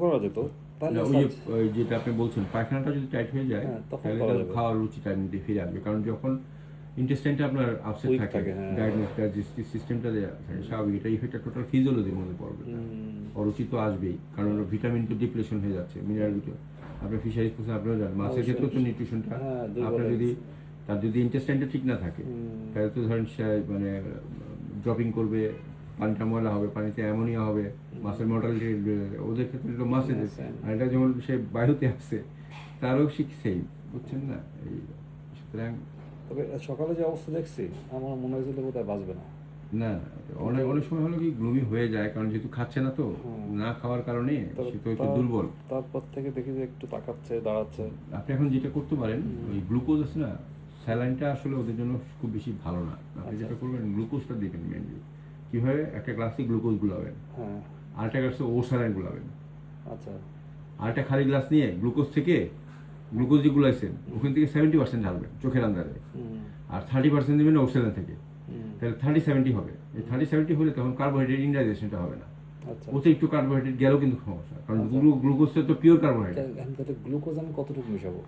করা যেত তাহলে না, ওই যেটা আপনি বলছেন পায়খানাটা যদি টাইট হয়ে যায় তখন তাহলে করা তার যাবে। খাওয়ার রুচিটা এমনিতে ফিরে আসবে, কারণ যখন ইন্টেস্টাইনটা আপনার আপসেট উইক থাকে, থাকে, ডাইজেস্টিভ সিস্টেমটা যে থাকে স্বাভাবিক, এটা ইফেক্টটা টোটাল ফিজিওলজির মধ্যে পড়বে, অরুচি তো আসবেই, কারণ ভিটামিন তো ডিপ্লেশন হয়ে যাচ্ছে, মিনারেল ভিটামিন আপনি ফিশারিজ করছেন আপনারা জানেন, মাছের ক্ষেত্রে তো নিউট্রিশনটা দুর্বল আপনার হয়ে যদি গেছে। তার যদি ইন্টেস্টাইনটা ঠিক না থাকে তাহলে তো ধরেন সে মানে ড্রপিং করবে, পানিটা ময়লা হবে, পানিতে অ্যামোনিয়া হবে, মাছের মর্টালিটি, ওদের ক্ষেত্রে তো মাছের, আর এটা যেমন সে বায়ুতে আসছে তারও শিখছেই, বুঝছেন না এই, সুতরাং তবে সকালে যে অবস্থা দেখছি আমার মনে হয়েছিল বোধহয় বাঁচবে না। না, অনেক অনেক সময় হলো কি গ্লুমি হয়ে যায়, কারণ যেহেতু খাচ্ছে না তো, না খাওয়ার কারণে তবে সে তো একটু দুর্বল। তারপর থেকে দেখি যে একটু তাকাচ্ছে, দাঁড়াচ্ছে। আপনি এখন যেটা করতে পারেন, ওই গ্লুকোজ আছে না, স্যালাইনটা আসলে ওদের জন্য খুব বেশি ভালো না, আপনি যেটা করবেন গ্লুকোজটা দিবেন মেনলি। কীভাবে? একটা গ্লাসে গ্লুকোজ গুলাবেন, আরেকটা গ্লাসে ও স্যালাইন গুলাবেন, আচ্ছা, আরেকটা খালি গ্লাস নিয়ে গ্লুকোজ থেকে, গ্লুকোজ যে গুলাইছেন ওখান থেকে 70% ঢালবেন চোখের আন্দারে, আর 30% দেবেন অক্সিজেন থেকে, তাহলে 30-70 হবে। এই 30-70 হলে তখন কার্বোহাইড্রেট ইনডাইজেশনটা হবে না, অতিরিক্ত কার্বোহাইড্রেট গেলেও কিন্তু সমস্যা, কারণ গ্লুকোজটা তো পিওর কার্বোহাইড্রেট। গ্লুকোজ আমি কতটুকু মেশাবো?